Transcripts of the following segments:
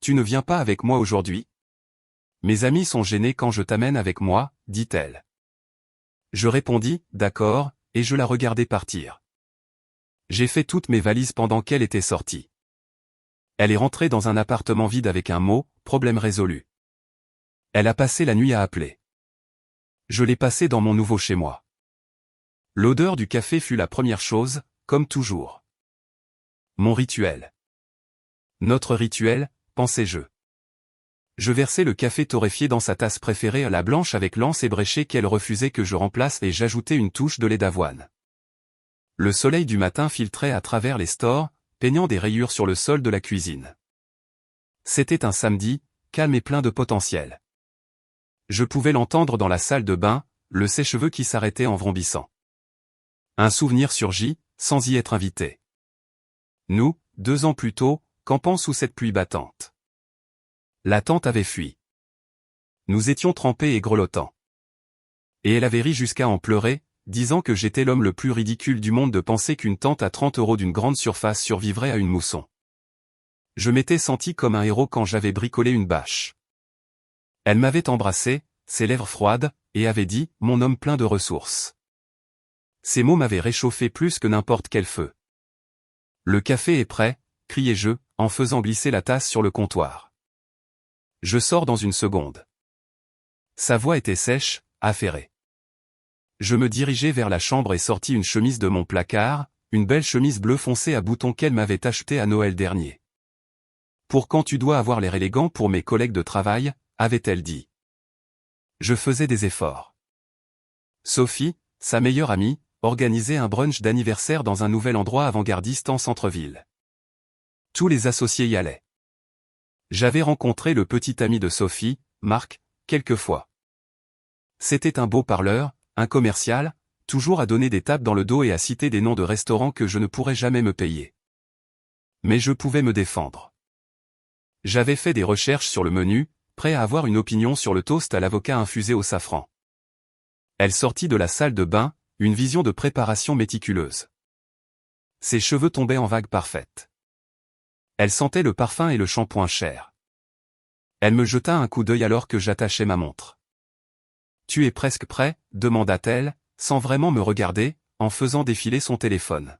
Tu ne viens pas avec moi aujourd'hui? Mes amis sont gênés quand je t'amène avec moi, dit-elle. Je répondis, d'accord, et je la regardai partir. J'ai fait toutes mes valises pendant qu'elle était sortie. Elle est rentrée dans un appartement vide avec un mot, problème résolu. Elle a passé la nuit à appeler. Je l'ai passé dans mon nouveau chez moi. L'odeur du café fut la première chose, comme toujours. Mon rituel. Notre rituel, pensais-je. Je versai le café torréfié dans sa tasse préférée, la blanche avec l'anse ébréchée qu'elle refusait que je remplace, et j'ajoutai une touche de lait d'avoine. Le soleil du matin filtrait à travers les stores, peignant des rayures sur le sol de la cuisine. C'était un samedi, calme et plein de potentiel. Je pouvais l'entendre dans la salle de bain, le sèche-cheveux qui s'arrêtait en vrombissant. Un souvenir surgit, sans y être invité. Nous, 2 ans plus tôt, campant sous cette pluie battante. La tante avait fui. Nous étions trempés et grelottants. Et elle avait ri jusqu'à en pleurer, disant que j'étais l'homme le plus ridicule du monde de penser qu'une tente à 30 € d'une grande surface survivrait à une mousson. Je m'étais senti comme un héros quand j'avais bricolé une bâche. Elle m'avait embrassé, ses lèvres froides, et avait dit « mon homme plein de ressources ». Ces mots m'avaient réchauffé plus que n'importe quel feu. « Le café est prêt », criai-je, en faisant glisser la tasse sur le comptoir. Je sors dans une seconde. Sa voix était sèche, affairée. Je me dirigeai vers la chambre et sortis une chemise de mon placard, une belle chemise bleu foncé à boutons qu'elle m'avait achetée à Noël dernier. « Pour quand tu dois avoir l'air élégant pour mes collègues de travail », avait-elle dit. Je faisais des efforts. Sophie, sa meilleure amie, organisait un brunch d'anniversaire dans un nouvel endroit avant-gardiste en centre-ville. Tous les associés y allaient. J'avais rencontré le petit ami de Sophie, Marc, quelques fois. C'était un beau parleur, un commercial, toujours à donner des tapes dans le dos et à citer des noms de restaurants que je ne pourrais jamais me payer. Mais je pouvais me défendre. J'avais fait des recherches sur le menu, prêt à avoir une opinion sur le toast à l'avocat infusé au safran. Elle sortit de la salle de bain, une vision de préparation méticuleuse. Ses cheveux tombaient en vagues parfaites. Elle sentait le parfum et le shampoing cher. Elle me jeta un coup d'œil alors que j'attachais ma montre. « Tu es presque prêt ?» demanda-t-elle, sans vraiment me regarder, en faisant défiler son téléphone.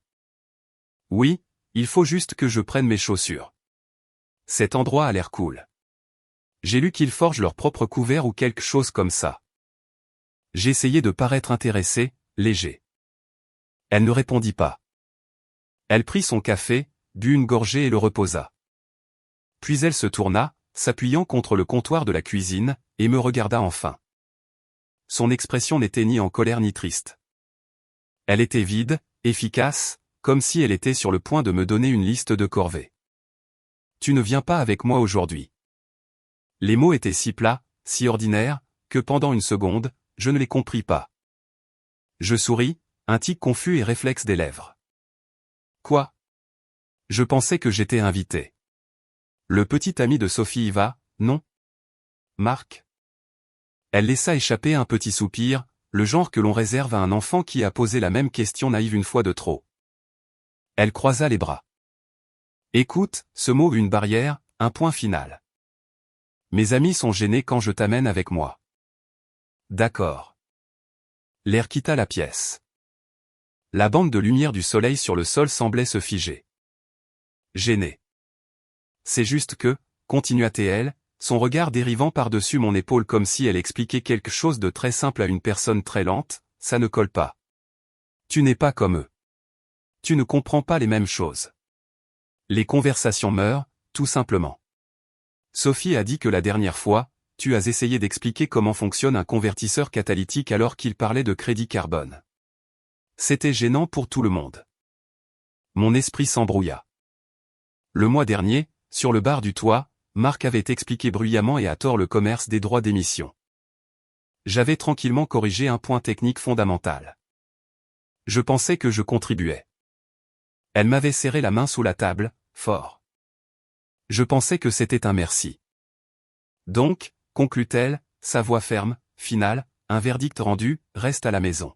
« Oui, il faut juste que je prenne mes chaussures. Cet endroit a l'air cool. J'ai lu qu'ils forgent leur propre couvert ou quelque chose comme ça. » J'essayais de paraître intéressé, léger. Elle ne répondit pas. Elle prit son café, but une gorgée et le reposa. Puis elle se tourna, s'appuyant contre le comptoir de la cuisine, et me regarda enfin. Son expression n'était ni en colère ni triste. Elle était vide, efficace, comme si elle était sur le point de me donner une liste de corvées. « Tu ne viens pas avec moi aujourd'hui. » Les mots étaient si plats, si ordinaires, que pendant une seconde, je ne les compris pas. Je souris, un tic confus et réflexe des lèvres. Quoi? Je pensais que j'étais invité. Le petit ami de Sophie y va, non? Marc? Elle laissa échapper un petit soupir, le genre que l'on réserve à un enfant qui a posé la même question naïve une fois de trop. Elle croisa les bras. Écoute, ce mot une barrière, un point final. Mes amis sont gênés quand je t'amène avec moi. D'accord. L'air quitta la pièce. La bande de lumière du soleil sur le sol semblait se figer. Gêné. C'est juste que, continua-t-elle, son regard dérivant par-dessus mon épaule comme si elle expliquait quelque chose de très simple à une personne très lente, ça ne colle pas. Tu n'es pas comme eux. Tu ne comprends pas les mêmes choses. Les conversations meurent, tout simplement. Sophie a dit que la dernière fois, tu as essayé d'expliquer comment fonctionne un convertisseur catalytique alors qu'il parlait de crédit carbone. C'était gênant pour tout le monde. Mon esprit s'embrouilla. Le mois dernier, sur le bar du toit, Marc avait expliqué bruyamment et à tort le commerce des droits d'émission. J'avais tranquillement corrigé un point technique fondamental. Je pensais que je contribuais. Elle m'avait serré la main sous la table, fort. Je pensais que c'était un merci. Donc, conclut-elle, sa voix ferme, finale, un verdict rendu, reste à la maison.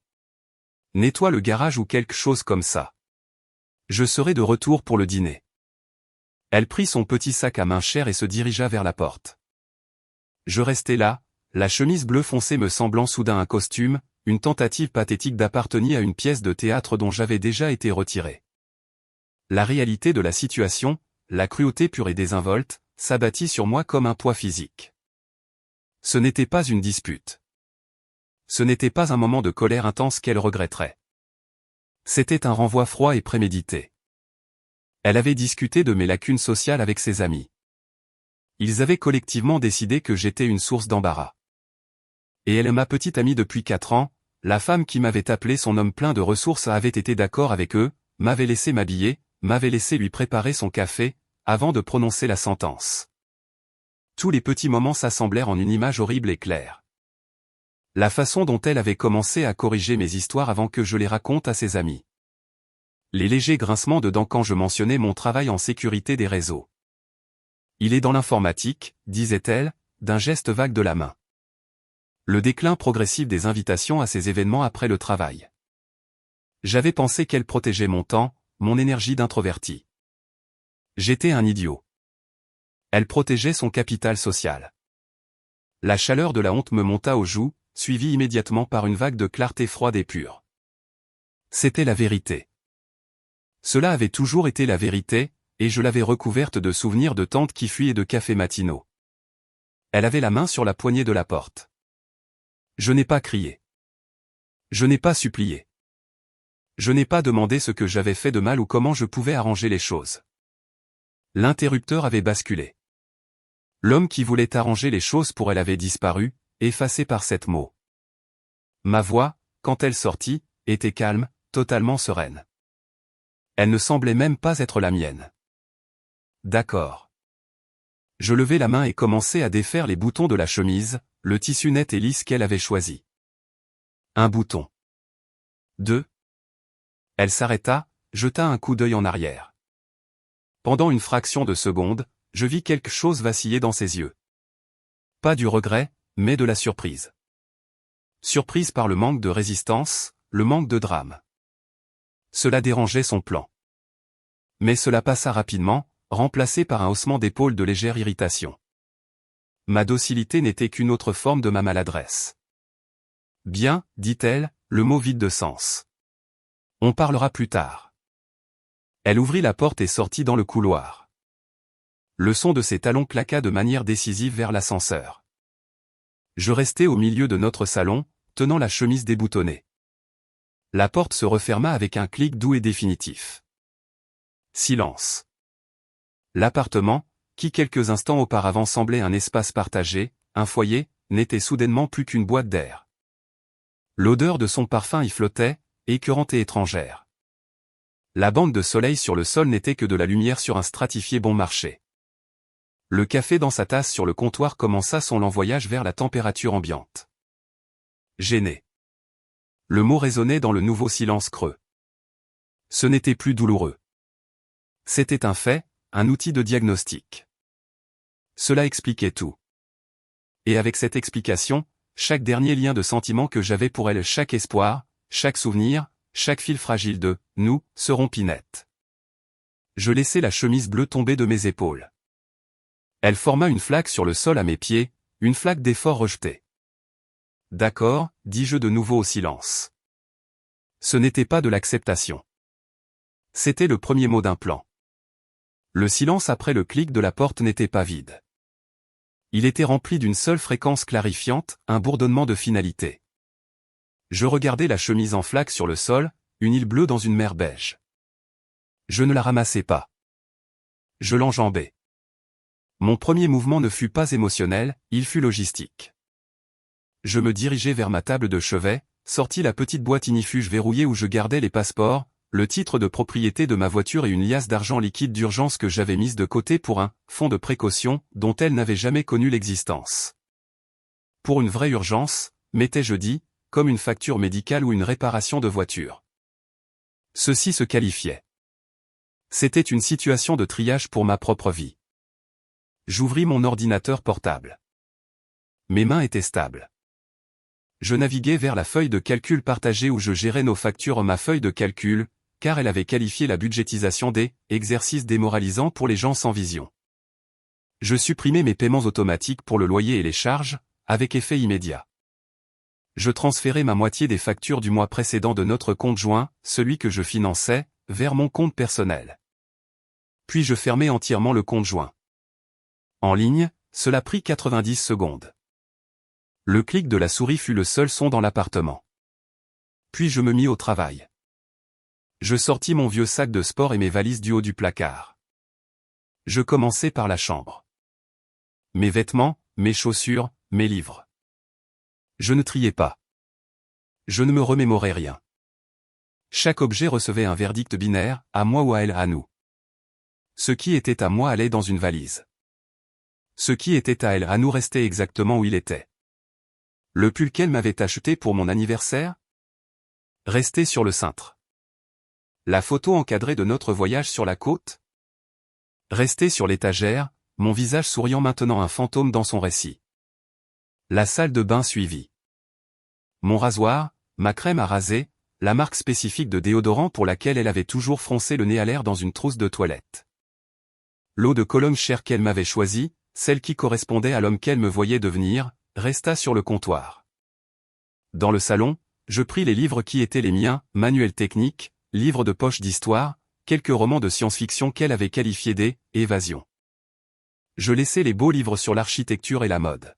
Nettoie le garage ou quelque chose comme ça. Je serai de retour pour le dîner. Elle prit son petit sac à main cher et se dirigea vers la porte. Je restai là, la chemise bleu foncé me semblant soudain un costume, une tentative pathétique d'appartenir à une pièce de théâtre dont j'avais déjà été retiré. La réalité de la situation, la cruauté pure et désinvolte, s'abattit sur moi comme un poids physique. Ce n'était pas une dispute. Ce n'était pas un moment de colère intense qu'elle regretterait. C'était un renvoi froid et prémédité. Elle avait discuté de mes lacunes sociales avec ses amis. Ils avaient collectivement décidé que j'étais une source d'embarras. Et elle, ma petite amie depuis 4 ans, la femme qui m'avait appelé son homme plein de ressources, avait été d'accord avec eux, m'avait laissé m'habiller, m'avait laissé lui préparer son café, avant de prononcer la sentence. Tous les petits moments s'assemblèrent en une image horrible et claire. La façon dont elle avait commencé à corriger mes histoires avant que je les raconte à ses amis. Les légers grincements de dents quand je mentionnais mon travail en sécurité des réseaux. Il est dans l'informatique, disait-elle, d'un geste vague de la main. Le déclin progressif des invitations à ces événements après le travail. J'avais pensé qu'elle protégeait mon temps, mon énergie d'introverti. J'étais un idiot. Elle protégeait son capital social. La chaleur de la honte me monta aux joues, suivie immédiatement par une vague de clarté froide et pure. C'était la vérité. Cela avait toujours été la vérité, et je l'avais recouverte de souvenirs de tantes qui fuient et de cafés matinaux. Elle avait la main sur la poignée de la porte. Je n'ai pas crié. Je n'ai pas supplié. Je n'ai pas demandé ce que j'avais fait de mal ou comment je pouvais arranger les choses. L'interrupteur avait basculé. L'homme qui voulait arranger les choses pour elle avait disparu, effacé par cette mot. Ma voix, quand elle sortit, était calme, totalement sereine. Elle ne semblait même pas être la mienne. D'accord. Je levai la main et commençai à défaire les boutons de la chemise, le tissu net et lisse qu'elle avait choisi. Un bouton. 2. Elle s'arrêta, jeta un coup d'œil en arrière. Pendant une fraction de seconde, je vis quelque chose vaciller dans ses yeux. Pas du regret, mais de la surprise. Surprise par le manque de résistance, le manque de drame. Cela dérangeait son plan. Mais cela passa rapidement, remplacé par un haussement d'épaule de légère irritation. Ma docilité n'était qu'une autre forme de ma maladresse. Bien, dit-elle, le mot vide de sens. On parlera plus tard. Elle ouvrit la porte et sortit dans le couloir. Le son de ses talons claqua de manière décisive vers l'ascenseur. Je restai au milieu de notre salon, tenant la chemise déboutonnée. La porte se referma avec un clic doux et définitif. Silence. L'appartement, qui quelques instants auparavant semblait un espace partagé, un foyer, n'était soudainement plus qu'une boîte d'air. L'odeur de son parfum y flottait, écœurante et étrangère. La bande de soleil sur le sol n'était que de la lumière sur un stratifié bon marché. Le café dans sa tasse sur le comptoir commença son lent voyage vers la température ambiante. Gêné. Le mot résonnait dans le nouveau silence creux. Ce n'était plus douloureux. C'était un fait, un outil de diagnostic. Cela expliquait tout. Et avec cette explication, chaque dernier lien de sentiment que j'avais pour elle, chaque espoir, chaque souvenir, chaque fil fragile de « nous » se rompit net. Je laissai la chemise bleue tomber de mes épaules. Elle forma une flaque sur le sol à mes pieds, une flaque d'effort rejeté. D'accord, dis-je de nouveau au silence. Ce n'était pas de l'acceptation. C'était le premier mot d'un plan. Le silence après le clic de la porte n'était pas vide. Il était rempli d'une seule fréquence clarifiante, un bourdonnement de finalité. Je regardais la chemise en flaque sur le sol, une île bleue dans une mer beige. Je ne la ramassai pas. Je l'enjambai. Mon premier mouvement ne fut pas émotionnel, il fut logistique. Je me dirigeai vers ma table de chevet, sortis la petite boîte ignifuge verrouillée où je gardais les passeports, le titre de propriété de ma voiture et une liasse d'argent liquide d'urgence que j'avais mise de côté pour un fonds de précaution dont elle n'avait jamais connu l'existence. Pour une vraie urgence, m'étais-je dit, comme une facture médicale ou une réparation de voiture. Ceci se qualifiait. C'était une situation de triage pour ma propre vie. J'ouvris mon ordinateur portable. Mes mains étaient stables. Je naviguais vers la feuille de calcul partagée où je gérais nos factures. Ma feuille de calcul, car elle avait qualifié la budgétisation des « exercices démoralisants pour les gens sans vision ». Je supprimais mes paiements automatiques pour le loyer et les charges, avec effet immédiat. Je transférais ma moitié des factures du mois précédent de notre compte joint, celui que je finançais, vers mon compte personnel. Puis je fermais entièrement le compte joint. En ligne, cela prit 90 secondes. Le clic de la souris fut le seul son dans l'appartement. Puis je me mis au travail. Je sortis mon vieux sac de sport et mes valises du haut du placard. Je commençai par la chambre. Mes vêtements, mes chaussures, mes livres. Je ne triais pas. Je ne me remémorais rien. Chaque objet recevait un verdict binaire, à moi ou à elle, à nous. Ce qui était à moi allait dans une valise. Ce qui était à elle, à nous, restait exactement où il était. Le pull qu'elle m'avait acheté pour mon anniversaire restait sur le cintre. La photo encadrée de notre voyage sur la côte restait sur l'étagère, mon visage souriant maintenant un fantôme dans son récit. La salle de bain suivit. Mon rasoir, ma crème à raser, la marque spécifique de déodorant pour laquelle elle avait toujours froncé le nez à l'air dans une trousse de toilette. L'eau de Cologne chère qu'elle m'avait choisie, celle qui correspondait à l'homme qu'elle me voyait devenir, resta sur le comptoir. Dans le salon, je pris les livres qui étaient les miens, manuels techniques, livres de poche d'histoire, quelques romans de science-fiction qu'elle avait qualifiés des « évasions ». Je laissai les beaux livres sur l'architecture et la mode.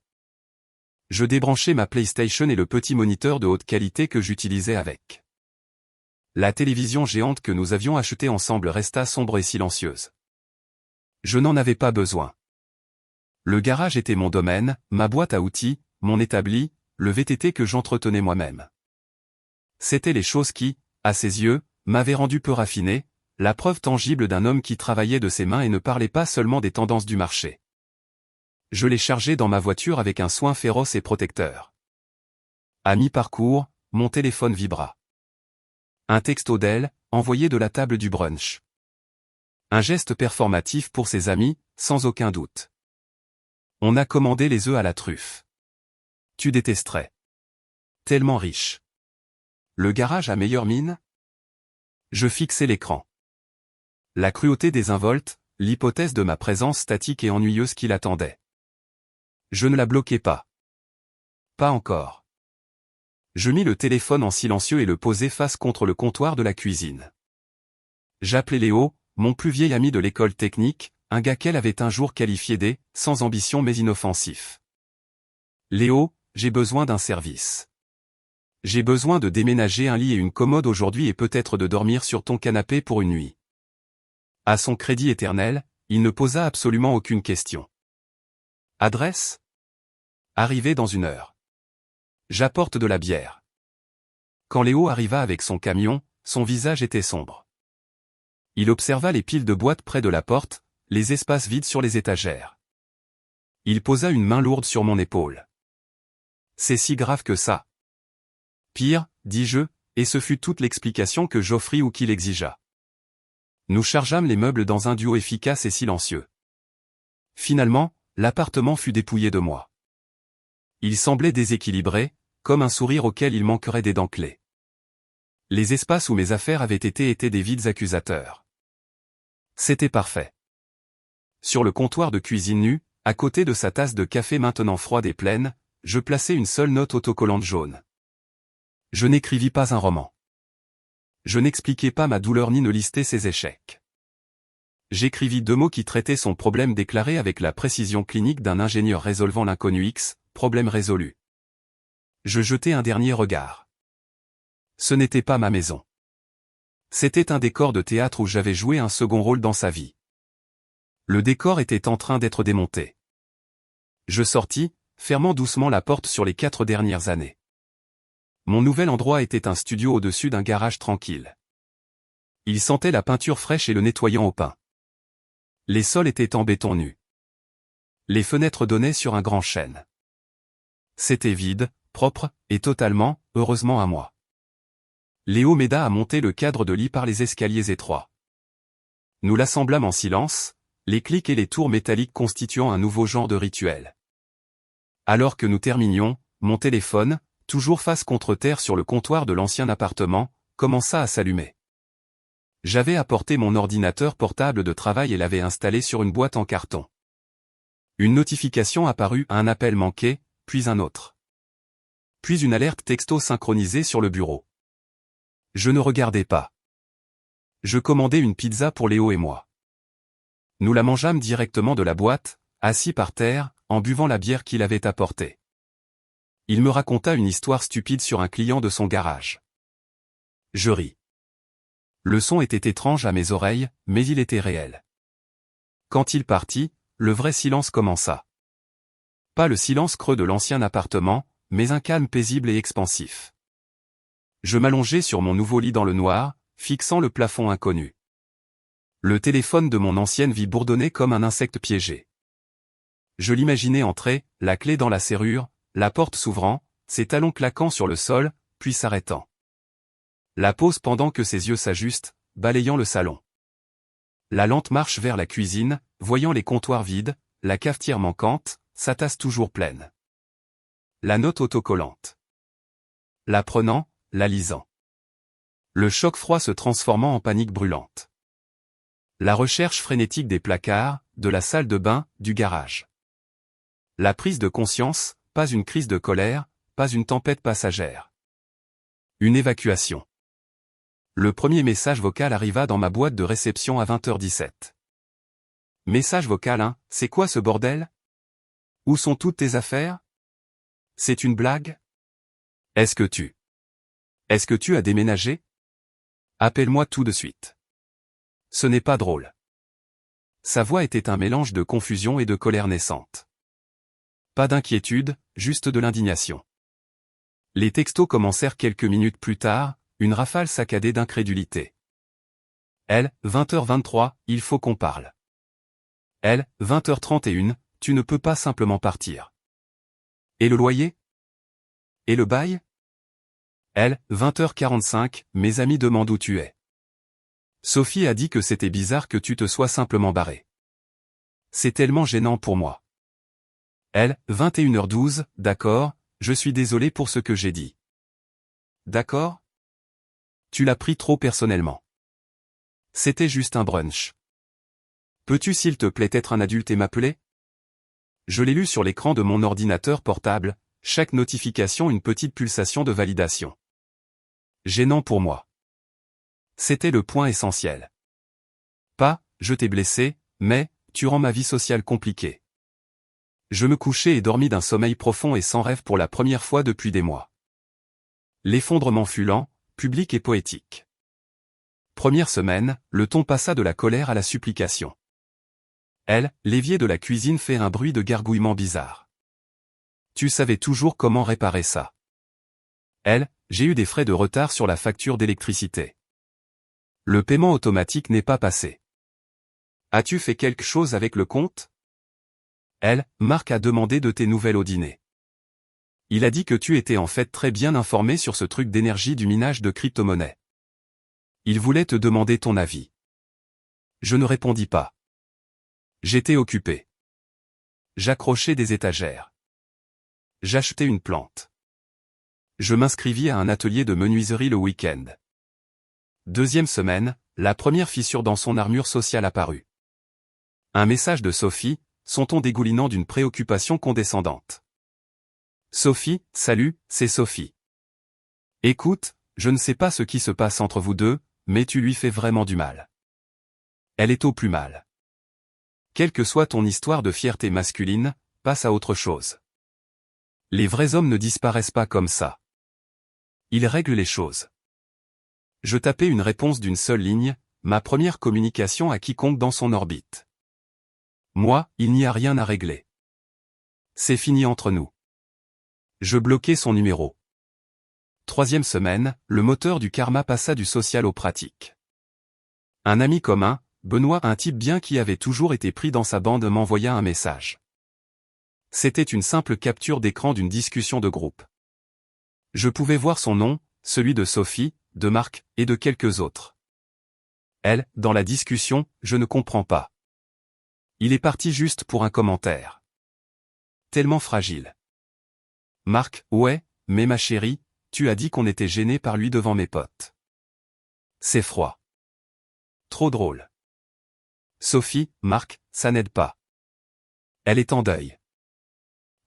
Je débranchai ma PlayStation et le petit moniteur de haute qualité que j'utilisais avec. La télévision géante que nous avions achetée ensemble resta sombre et silencieuse. Je n'en avais pas besoin. Le garage était mon domaine, ma boîte à outils, mon établi, le VTT que j'entretenais moi-même. C'étaient les choses qui, à ses yeux, m'avaient rendu peu raffiné, la preuve tangible d'un homme qui travaillait de ses mains et ne parlait pas seulement des tendances du marché. Je les chargeai dans ma voiture avec un soin féroce et protecteur. À mi-parcours, mon téléphone vibra. Un texto d'elle, envoyé de la table du brunch. Un geste performatif pour ses amis, sans aucun doute. On a commandé les œufs à la truffe. Tu détesterais. Tellement riche. Le garage a meilleure mine? Je fixai l'écran. La cruauté désinvolte, l'hypothèse de ma présence statique et ennuyeuse qui l'attendait. Je ne la bloquai pas. Pas encore. Je mis le téléphone en silencieux et le posai face contre le comptoir de la cuisine. J'appelai Léo, mon plus vieil ami de l'école technique, un gars qu'elle avait un jour qualifié des « sans ambition mais inoffensif ». Léo, j'ai besoin d'un service. J'ai besoin de déménager un lit et une commode aujourd'hui et peut-être de dormir sur ton canapé pour une nuit. À son crédit éternel, il ne posa absolument aucune question. Adresse? Arrivé dans 1 heure. J'apporte de la bière. Quand Léo arriva avec son camion, son visage était sombre. Il observa les piles de boîtes près de la porte, les espaces vides sur les étagères. Il posa une main lourde sur mon épaule. C'est si grave que ça. Pire, dis-je, et ce fut toute l'explication que j'offris ou qu'il exigea. Nous chargeâmes les meubles dans un duo efficace et silencieux. Finalement, l'appartement fut dépouillé de moi. Il semblait déséquilibré, comme un sourire auquel il manquerait des dents clés. Les espaces où mes affaires avaient été étaient des vides accusateurs. C'était parfait. Sur le comptoir de cuisine nu, à côté de sa tasse de café maintenant froide et pleine, je plaçai une seule note autocollante jaune. Je n'écrivis pas un roman. Je n'expliquai pas ma douleur ni ne listai ses échecs. J'écrivis 2 mots qui traitaient son problème déclaré avec la précision clinique d'un ingénieur résolvant l'inconnu X, problème résolu. Je jetai un dernier regard. Ce n'était pas ma maison. C'était un décor de théâtre où j'avais joué un second rôle dans sa vie. Le décor était en train d'être démonté. Je sortis, fermant doucement la porte sur les 4 dernières années. Mon nouvel endroit était un studio au-dessus d'un garage tranquille. Il sentait la peinture fraîche et le nettoyant au pain. Les sols étaient en béton nu. Les fenêtres donnaient sur un grand chêne. C'était vide, propre, et totalement, heureusement à moi. Léo m'aida à monter le cadre de lit par les escaliers étroits. Nous l'assemblâmes en silence, les clics et les tours métalliques constituant un nouveau genre de rituel. Alors que nous terminions, mon téléphone, toujours face contre terre sur le comptoir de l'ancien appartement, commença à s'allumer. J'avais apporté mon ordinateur portable de travail et l'avais installé sur une boîte en carton. Une notification apparut, un appel manqué, puis un autre. Puis une alerte texto synchronisée sur le bureau. Je ne regardais pas. Je commandai une pizza pour Léo et moi. Nous la mangeâmes directement de la boîte, assis par terre, en buvant la bière qu'il avait apportée. Il me raconta une histoire stupide sur un client de son garage. Je ris. Le son était étrange à mes oreilles, mais il était réel. Quand il partit, le vrai silence commença. Pas le silence creux de l'ancien appartement, mais un calme paisible et expansif. Je m'allongeai sur mon nouveau lit dans le noir, fixant le plafond inconnu. Le téléphone de mon ancienne vie bourdonnait comme un insecte piégé. Je l'imaginais entrer, la clé dans la serrure, la porte s'ouvrant, ses talons claquant sur le sol, puis s'arrêtant. La pause pendant que ses yeux s'ajustent, balayant le salon. La lente marche vers la cuisine, voyant les comptoirs vides, la cafetière manquante, sa tasse toujours pleine. La note autocollante. La prenant, la lisant. Le choc froid se transformant en panique brûlante. La recherche frénétique des placards, de la salle de bain, du garage. La prise de conscience, pas une crise de colère, pas une tempête passagère. Une évacuation. Le premier message vocal arriva dans ma boîte de réception à 20h17. Message vocal 1, c'est quoi ce bordel? Où sont toutes tes affaires? C'est une blague? Est-ce que tu as déménagé? Appelle-moi tout de suite. Ce n'est pas drôle. Sa voix était un mélange de confusion et de colère naissante. Pas d'inquiétude, juste de l'indignation. Les textos commencèrent quelques minutes plus tard, une rafale saccadée d'incrédulité. Elle, 20h23, il faut qu'on parle. Elle, 20h31, tu ne peux pas simplement partir. Et le loyer? Et le bail? Elle, 20h45, mes amis demandent où tu es. Sophie a dit que c'était bizarre que tu te sois simplement barré. C'est tellement gênant pour moi. Elle, 21h12, d'accord, je suis désolé pour ce que j'ai dit. D'accord? Tu l'as pris trop personnellement. C'était juste un brunch. Peux-tu s'il te plaît être un adulte et m'appeler? Je l'ai lu sur l'écran de mon ordinateur portable, chaque notification une petite pulsation de validation. Gênant pour moi. C'était le point essentiel. Pas, je t'ai blessé, mais, tu rends ma vie sociale compliquée. Je me couchai et dormis d'un sommeil profond et sans rêve pour la première fois depuis des mois. L'effondrement fut lent, public et poétique. Première semaine, le ton passa de la colère à la supplication. Elle, l'évier de la cuisine fait un bruit de gargouillement bizarre. Tu savais toujours comment réparer ça. Elle, j'ai eu des frais de retard sur la facture d'électricité. Le paiement automatique n'est pas passé. As-tu fait quelque chose avec le compte? Elle, Marc a demandé de tes nouvelles au dîner. Il a dit que tu étais en fait très bien informé sur ce truc d'énergie du minage de crypto-monnaies. Il voulait te demander ton avis. Je ne répondis pas. J'étais occupé. J'accrochais des étagères. J'achetais une plante. Je m'inscrivis à un atelier de menuiserie le week-end. Deuxième semaine, la première fissure dans son armure sociale apparut. Un message de Sophie, son ton dégoulinant d'une préoccupation condescendante. Sophie, salut, c'est Sophie. Écoute, je ne sais pas ce qui se passe entre vous deux, mais tu lui fais vraiment du mal. Elle est au plus mal. Quelle que soit ton histoire de fierté masculine, passe à autre chose. Les vrais hommes ne disparaissent pas comme ça. Ils règlent les choses. Je tapais une réponse d'une seule ligne, ma première communication à quiconque dans son orbite. Moi, il n'y a rien à régler. C'est fini entre nous. Je bloquais son numéro. Troisième semaine, le moteur du karma passa du social au pratique. Un ami commun, Benoît, un type bien qui avait toujours été pris dans sa bande, m'envoya un message. C'était une simple capture d'écran d'une discussion de groupe. Je pouvais voir son nom, celui de Sophie, de Marc, et de quelques autres. Elle, dans la discussion, je ne comprends pas. Il est parti juste pour un commentaire. Tellement fragile. Marc, ouais, mais ma chérie, tu as dit qu'on était gêné par lui devant mes potes. C'est froid. Trop drôle. Sophie, Marc, ça n'aide pas. Elle est en deuil.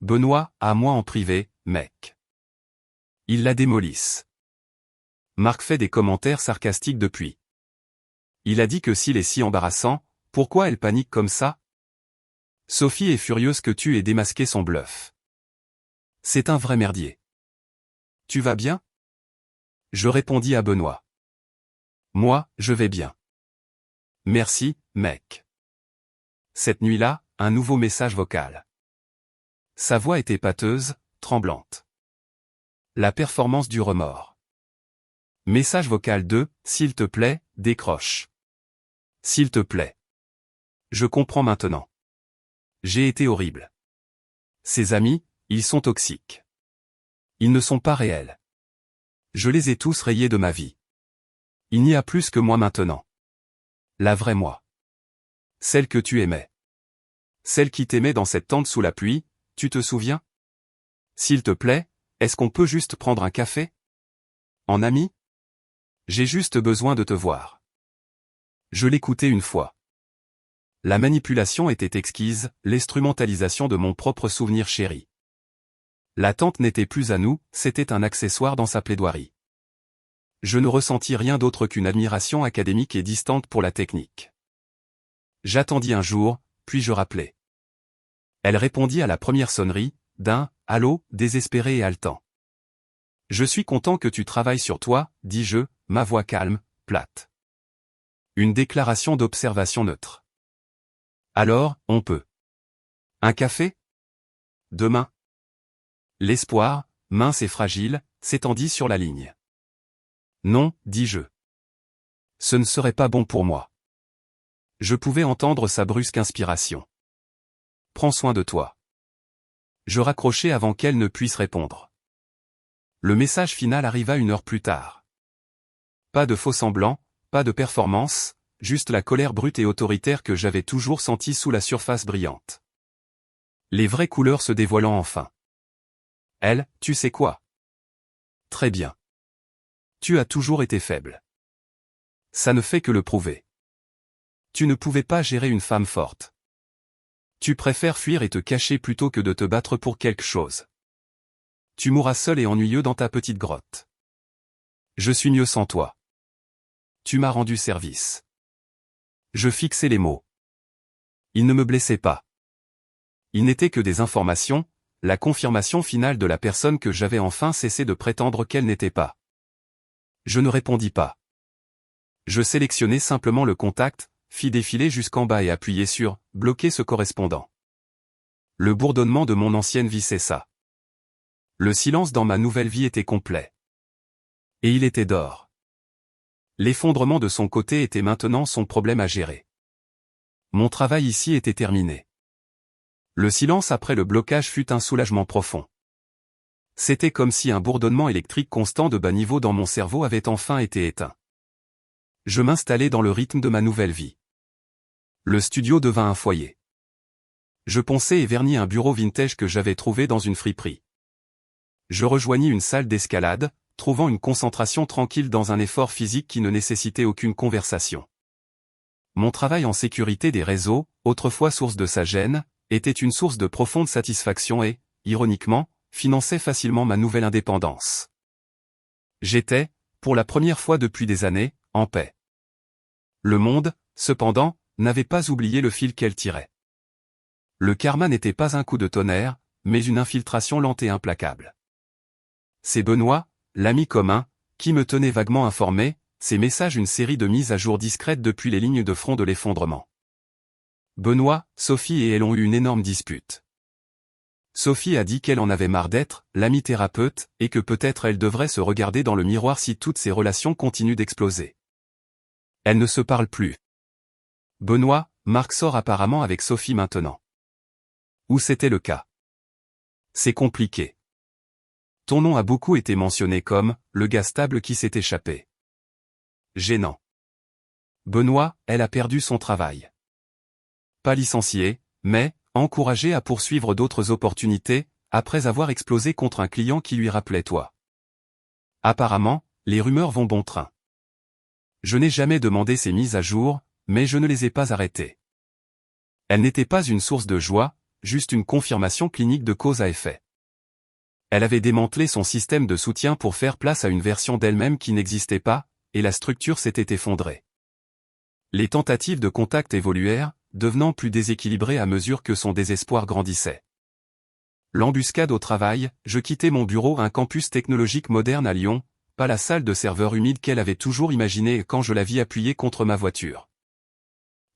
Benoît, à moi en privé, mec. Ils la démolissent. Marc fait des commentaires sarcastiques depuis. Il a dit que s'il est si embarrassant, pourquoi elle panique comme ça? Sophie est furieuse que tu aies démasqué son bluff. C'est un vrai merdier. Tu vas bien? Je répondis à Benoît. Moi, je vais bien. Merci, mec. Cette nuit-là, un nouveau message vocal. Sa voix était pâteuse, tremblante. La performance du remords. Message vocal 2, s'il te plaît, décroche. S'il te plaît. Je comprends maintenant. J'ai été horrible. Ses amis, ils sont toxiques. Ils ne sont pas réels. Je les ai tous rayés de ma vie. Il n'y a plus que moi maintenant. La vraie moi. Celle que tu aimais. Celle qui t'aimait dans cette tente sous la pluie, tu te souviens? S'il te plaît, est-ce qu'on peut juste prendre un café? En ami? J'ai juste besoin de te voir. Je l'écoutais une fois. La manipulation était exquise, l'instrumentalisation de mon propre souvenir chéri. La tente n'était plus à nous, c'était un accessoire dans sa plaidoirie. Je ne ressentis rien d'autre qu'une admiration académique et distante pour la technique. J'attendis un jour, puis je rappelai. Elle répondit à la première sonnerie, d'un « allô » désespéré et haletant. « Je suis content que tu travailles sur toi », dis-je, ma voix calme, plate. Une déclaration d'observation neutre. Alors, on peut. Un café? Demain? L'espoir, mince et fragile, s'étendit sur la ligne. Non, dis-je. Ce ne serait pas bon pour moi. Je pouvais entendre sa brusque inspiration. Prends soin de toi. Je raccrochai avant qu'elle ne puisse répondre. Le message final arriva 1 heure plus tard. Pas de faux-semblants, pas de performance, juste la colère brute et autoritaire que j'avais toujours sentie sous la surface brillante. Les vraies couleurs se dévoilant enfin. Elle, tu sais quoi? Très bien. Tu as toujours été faible. Ça ne fait que le prouver. Tu ne pouvais pas gérer une femme forte. Tu préfères fuir et te cacher plutôt que de te battre pour quelque chose. Tu mourras seul et ennuyeux dans ta petite grotte. Je suis mieux sans toi. Tu m'as rendu service. Je fixais les mots. Ils ne me blessaient pas. Ils n'étaient que des informations, la confirmation finale de la personne que j'avais enfin cessé de prétendre qu'elle n'était pas. Je ne répondis pas. Je sélectionnai simplement le contact, fis défiler jusqu'en bas et appuyai sur « bloquer ce correspondant ». Le bourdonnement de mon ancienne vie cessa. Le silence dans ma nouvelle vie était complet. Et il était d'or. L'effondrement de son côté était maintenant son problème à gérer. Mon travail ici était terminé. Le silence après le blocage fut un soulagement profond. C'était comme si un bourdonnement électrique constant de bas niveau dans mon cerveau avait enfin été éteint. Je m'installai dans le rythme de ma nouvelle vie. Le studio devint un foyer. Je ponçai et vernis un bureau vintage que j'avais trouvé dans une friperie. Je rejoignis une salle d'escalade, trouvant une concentration tranquille dans un effort physique qui ne nécessitait aucune conversation. Mon travail en sécurité des réseaux, autrefois source de sa gêne, était une source de profonde satisfaction et, ironiquement, finançait facilement ma nouvelle indépendance. J'étais, pour la première fois depuis des années, en paix. Le monde, cependant, n'avait pas oublié le fil qu'elle tirait. Le karma n'était pas un coup de tonnerre, mais une infiltration lente et implacable. C'est Benoît, l'ami commun, qui me tenait vaguement informé, ses messages une série de mises à jour discrètes depuis les lignes de front de l'effondrement. Benoît, Sophie et elle ont eu une énorme dispute. Sophie a dit qu'elle en avait marre d'être l'ami thérapeute et que peut-être elle devrait se regarder dans le miroir si toutes ses relations continuent d'exploser. Elles ne se parlent plus. Benoît, Marc sort apparemment avec Sophie maintenant. Ou c'était le cas. C'est compliqué. Ton nom a beaucoup été mentionné comme le gars stable qui s'est échappé. Gênant. Benoît, elle a perdu son travail. Pas licenciée, mais encouragée à poursuivre d'autres opportunités, après avoir explosé contre un client qui lui rappelait toi. Apparemment, les rumeurs vont bon train. Je n'ai jamais demandé ces mises à jour, mais je ne les ai pas arrêtées. Elles n'étaient pas une source de joie, juste une confirmation clinique de cause à effet. Elle avait démantelé son système de soutien pour faire place à une version d'elle-même qui n'existait pas, et la structure s'était effondrée. Les tentatives de contact évoluèrent, devenant plus déséquilibrées à mesure que son désespoir grandissait. L'embuscade au travail, je quittais mon bureau à un campus technologique moderne à Lyon, pas la salle de serveur humide qu'elle avait toujours imaginée quand je la vis appuyée contre ma voiture.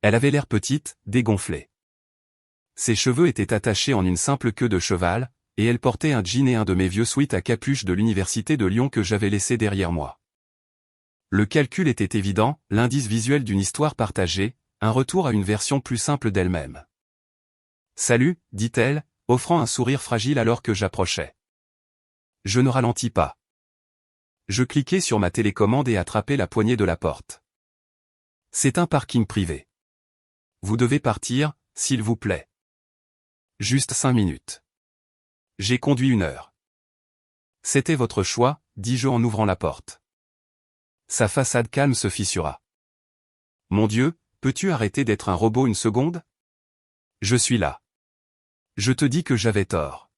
Elle avait l'air petite, dégonflée. Ses cheveux étaient attachés en une simple queue de cheval, et elle portait un jean et un de mes vieux sweats à capuche de l'université de Lyon que j'avais laissé derrière moi. Le calcul était évident, l'indice visuel d'une histoire partagée, un retour à une version plus simple d'elle-même. « Salut », dit-elle, offrant un sourire fragile alors que j'approchais. Je ne ralentis pas. Je cliquai sur ma télécommande et attrapai la poignée de la porte. « C'est un parking privé. Vous devez partir, s'il vous plaît. » Juste 5 minutes. J'ai conduit 1 heure. C'était votre choix, dis-je en ouvrant la porte. Sa façade calme se fissura. Mon Dieu, peux-tu arrêter d'être un robot une seconde? Je suis là. Je te dis que j'avais tort.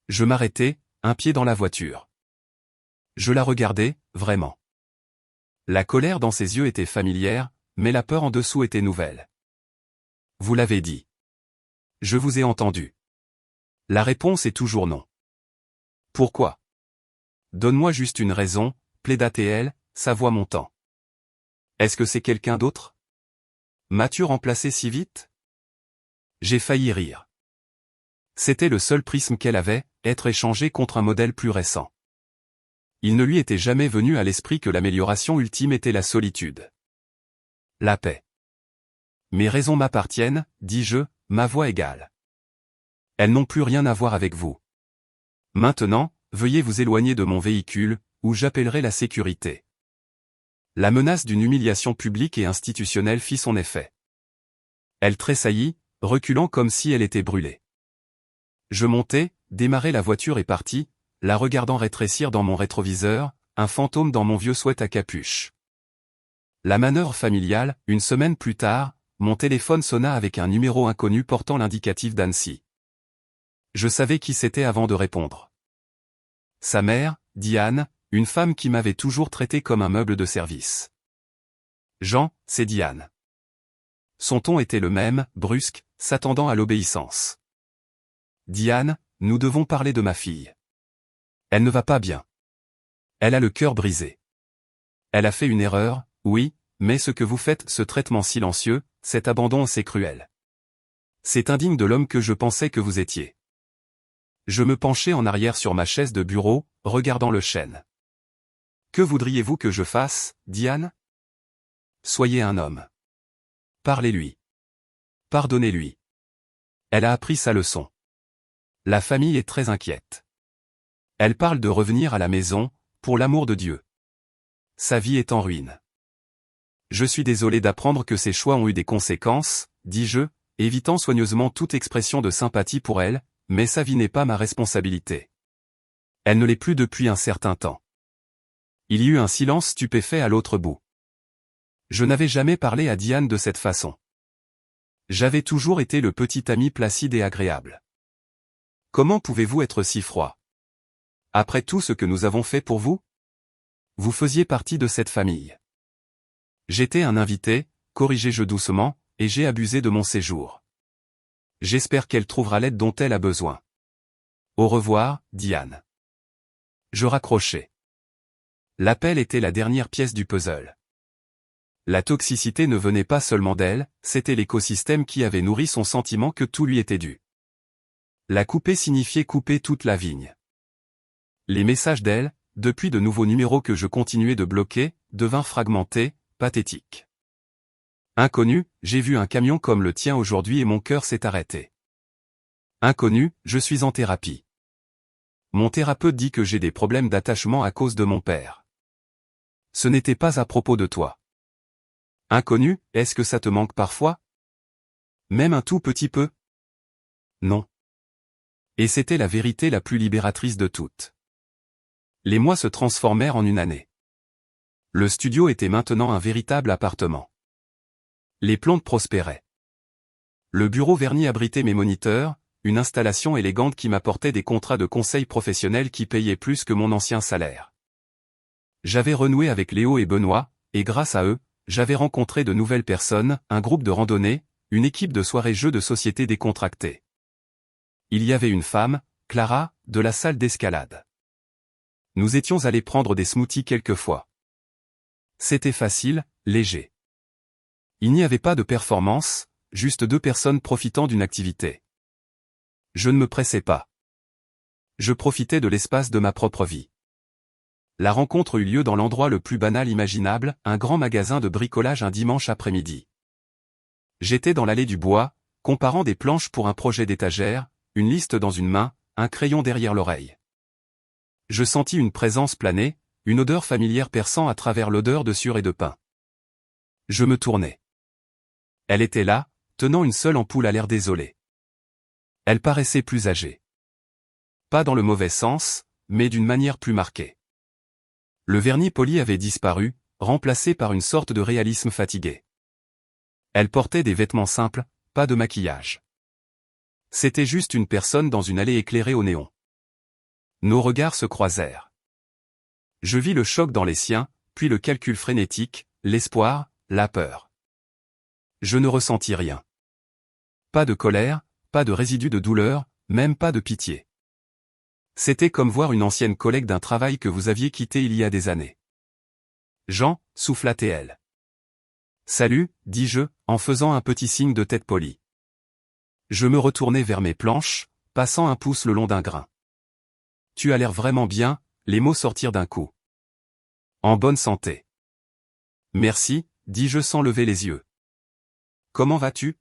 Je m'arrêtai, un pied dans la voiture. Je la regardais, vraiment. La colère dans ses yeux était familière, mais la peur en dessous était nouvelle. Vous l'avez dit. Je vous ai entendu. La réponse est toujours non. Pourquoi? Donne-moi juste une raison, plaida-t-elle, sa voix montant. Est-ce que c'est quelqu'un d'autre? M'as-tu remplacé si vite? J'ai failli rire. C'était le seul prisme qu'elle avait, être échangé contre un modèle plus récent. Il ne lui était jamais venu à l'esprit que l'amélioration ultime était la solitude. La paix. Mes raisons m'appartiennent, dis-je, ma voix égale. Elles n'ont plus rien à voir avec vous. Maintenant, veuillez vous éloigner de mon véhicule, ou j'appellerai la sécurité. La menace d'une humiliation publique et institutionnelle fit son effet. Elle tressaillit, reculant comme si elle était brûlée. Je montai, démarrai la voiture et partis, la regardant rétrécir dans mon rétroviseur, un fantôme dans mon vieux sweat à capuche. La manœuvre familiale, 1 semaine plus tard, mon téléphone sonna avec un numéro inconnu portant l'indicatif d'Annecy. Je savais qui c'était avant de répondre. Sa mère, Diane, une femme qui m'avait toujours traité comme un meuble de service. Jean, c'est Diane. Son ton était le même, brusque, s'attendant à l'obéissance. Diane, nous devons parler de ma fille. Elle ne va pas bien. Elle a le cœur brisé. Elle a fait une erreur, oui, mais ce que vous faites, ce traitement silencieux, cet abandon, c'est cruel. C'est indigne de l'homme que je pensais que vous étiez. Je me penchai en arrière sur ma chaise de bureau, regardant le chêne. Que voudriez-vous que je fasse, Diane? Soyez un homme. Parlez-lui. Pardonnez-lui. Elle a appris sa leçon. La famille est très inquiète. Elle parle de revenir à la maison, pour l'amour de Dieu. Sa vie est en ruine. Je suis désolé d'apprendre que ses choix ont eu des conséquences, dis-je, évitant soigneusement toute expression de sympathie pour elle, mais sa vie n'est pas ma responsabilité. Elle ne l'est plus depuis un certain temps. Il y eut un silence stupéfait à l'autre bout. Je n'avais jamais parlé à Diane de cette façon. J'avais toujours été le petit ami placide et agréable. Comment pouvez-vous être si froid? Après tout ce que nous avons fait pour vous? Vous faisiez partie de cette famille. J'étais un invité, corrigeai-je doucement, et j'ai abusé de mon séjour. J'espère qu'elle trouvera l'aide dont elle a besoin. Au revoir, Diane. Je raccrochai. L'appel était la dernière pièce du puzzle. La toxicité ne venait pas seulement d'elle, c'était l'écosystème qui avait nourri son sentiment que tout lui était dû. La couper signifiait couper toute la vigne. Les messages d'elle, depuis de nouveaux numéros que je continuais de bloquer, devinrent fragmentés, pathétiques. Inconnu, j'ai vu un camion comme le tien aujourd'hui et mon cœur s'est arrêté. Inconnu, je suis en thérapie. Mon thérapeute dit que j'ai des problèmes d'attachement à cause de mon père. Ce n'était pas à propos de toi. Inconnu, est-ce que ça te manque parfois? Même un tout petit peu? Non. Et c'était la vérité la plus libératrice de toutes. Les mois se transformèrent en 1 année. Le studio était maintenant un véritable appartement. Les plantes prospéraient. Le bureau verni abritait mes moniteurs, une installation élégante qui m'apportait des contrats de conseil professionnel qui payaient plus que mon ancien salaire. J'avais renoué avec Léo et Benoît, et grâce à eux, j'avais rencontré de nouvelles personnes, un groupe de randonnée, une équipe de soirées jeux de société décontractés. Il y avait une femme, Clara, de la salle d'escalade. Nous étions allés prendre des smoothies quelquefois. C'était facile, léger. Il n'y avait pas de performance, juste deux personnes profitant d'une activité. Je ne me pressais pas. Je profitais de l'espace de ma propre vie. La rencontre eut lieu dans l'endroit le plus banal imaginable, un grand magasin de bricolage un dimanche après-midi. J'étais dans l'allée du bois, comparant des planches pour un projet d'étagère, une liste dans une main, un crayon derrière l'oreille. Je sentis une présence planer, une odeur familière perçant à travers l'odeur de sueur et de pain. Je me tournai. Elle était là, tenant une seule ampoule à l'air désolé. Elle paraissait plus âgée. Pas dans le mauvais sens, mais d'une manière plus marquée. Le vernis poli avait disparu, remplacé par une sorte de réalisme fatigué. Elle portait des vêtements simples, pas de maquillage. C'était juste une personne dans une allée éclairée au néon. Nos regards se croisèrent. Je vis le choc dans les siens, puis le calcul frénétique, l'espoir, la peur. Je ne ressentis rien. Pas de colère, pas de résidu de douleur, même pas de pitié. C'était comme voir une ancienne collègue d'un travail que vous aviez quitté il y a des années. Jean, souffla-t-elle. Salut, dis-je, en faisant un petit signe de tête polie. Je me retournai vers mes planches, passant un pouce le long d'un grain. Tu as l'air vraiment bien, les mots sortirent d'un coup. En bonne santé. Merci, dis-je sans lever les yeux. Comment vas-tu?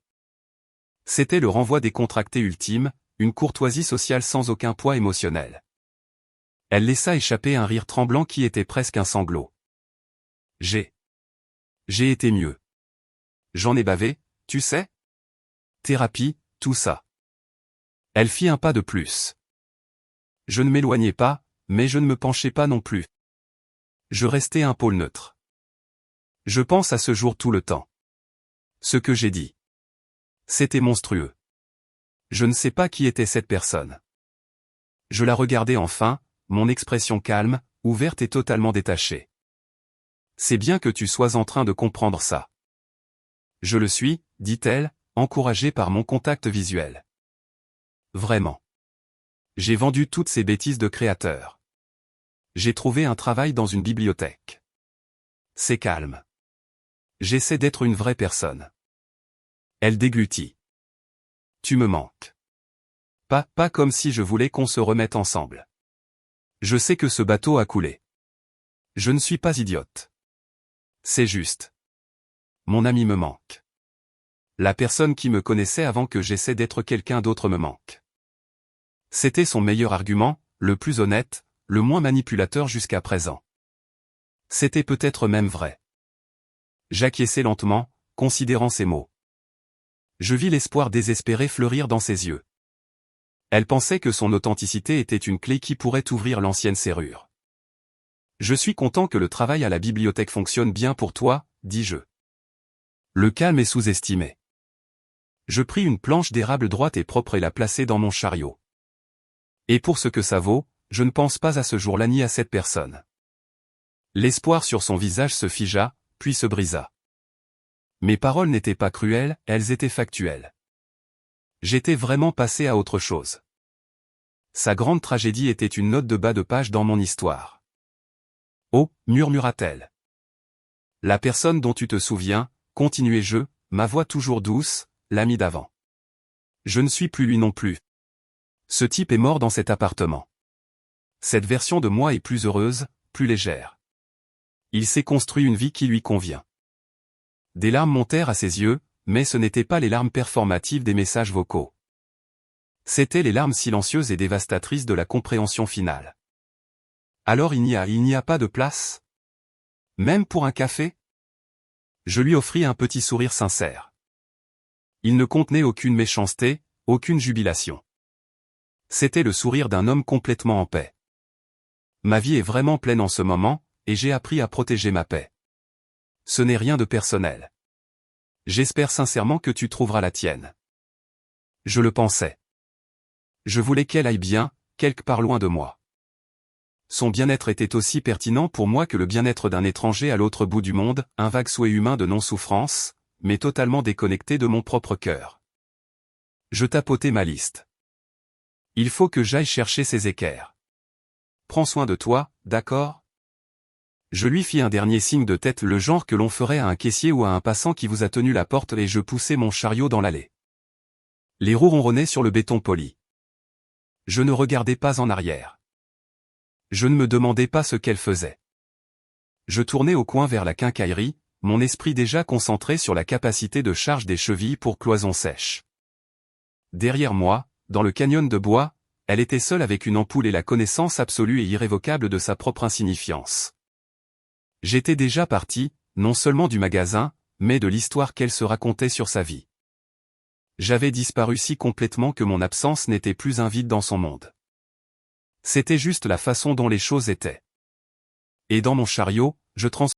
C'était le renvoi décontracté ultime, une courtoisie sociale sans aucun poids émotionnel. Elle laissa échapper un rire tremblant qui était presque un sanglot. J'ai été mieux. J'en ai bavé, tu sais? Thérapie, tout ça. Elle fit un pas de plus. Je ne m'éloignais pas, mais je ne me penchais pas non plus. Je restais un pôle neutre. Je pense à ce jour tout le temps. Ce que j'ai dit. C'était monstrueux. Je ne sais pas qui était cette personne. Je la regardais enfin, mon expression calme, ouverte et totalement détachée. C'est bien que tu sois en train de comprendre ça. Je le suis, dit-elle, encouragée par mon contact visuel. Vraiment. J'ai vendu toutes ces bêtises de créateur. J'ai trouvé un travail dans une bibliothèque. C'est calme. J'essaie d'être une vraie personne. Elle déglutit. Tu me manques. Pas comme si je voulais qu'on se remette ensemble. Je sais que ce bateau a coulé. Je ne suis pas idiote. C'est juste. Mon ami me manque. La personne qui me connaissait avant que j'essaie d'être quelqu'un d'autre me manque. C'était son meilleur argument, le plus honnête, le moins manipulateur jusqu'à présent. C'était peut-être même vrai. J'acquiesçai lentement, considérant ses mots. Je vis l'espoir désespéré fleurir dans ses yeux. Elle pensait que son authenticité était une clé qui pourrait ouvrir l'ancienne serrure. Je suis content que le travail à la bibliothèque fonctionne bien pour toi, dis-je. Le calme est sous-estimé. Je pris une planche d'érable droite et propre et la plaçai dans mon chariot. Et pour ce que ça vaut, je ne pense pas à ce jour-là ni à cette personne. L'espoir sur son visage se figea, puis se brisa. Mes paroles n'étaient pas cruelles, elles étaient factuelles. J'étais vraiment passé à autre chose. Sa grande tragédie était une note de bas de page dans mon histoire. Oh, murmura-t-elle. La personne dont tu te souviens, continuai-je, ma voix toujours douce, l'ami d'avant. Je ne suis plus lui non plus. Ce type est mort dans cet appartement. Cette version de moi est plus heureuse, plus légère. Il s'est construit une vie qui lui convient. Des larmes montèrent à ses yeux, mais ce n'étaient pas les larmes performatives des messages vocaux. C'étaient les larmes silencieuses et dévastatrices de la compréhension finale. Alors il n'y a pas de place? Même pour un café? Je lui offris un petit sourire sincère. Il ne contenait aucune méchanceté, aucune jubilation. C'était le sourire d'un homme complètement en paix. Ma vie est vraiment pleine en ce moment, et j'ai appris à protéger ma paix. Ce n'est rien de personnel. J'espère sincèrement que tu trouveras la tienne. Je le pensais. Je voulais qu'elle aille bien, quelque part loin de moi. Son bien-être était aussi pertinent pour moi que le bien-être d'un étranger à l'autre bout du monde, un vague souhait humain de non-souffrance, mais totalement déconnecté de mon propre cœur. Je tapotais ma liste. Il faut que j'aille chercher ces équerres. Prends soin de toi, d'accord? Je lui fis un dernier signe de tête, le genre que l'on ferait à un caissier ou à un passant qui vous a tenu la porte, et je poussai mon chariot dans l'allée. Les roues ronronnaient sur le béton poli. Je ne regardais pas en arrière. Je ne me demandais pas ce qu'elle faisait. Je tournais au coin vers la quincaillerie, mon esprit déjà concentré sur la capacité de charge des chevilles pour cloisons sèches. Derrière moi, dans le canyon de bois, elle était seule avec une ampoule et la connaissance absolue et irrévocable de sa propre insignifiance. J'étais déjà parti, non seulement du magasin, mais de l'histoire qu'elle se racontait sur sa vie. J'avais disparu si complètement que mon absence n'était plus un vide dans son monde. C'était juste la façon dont les choses étaient. Et dans mon chariot, je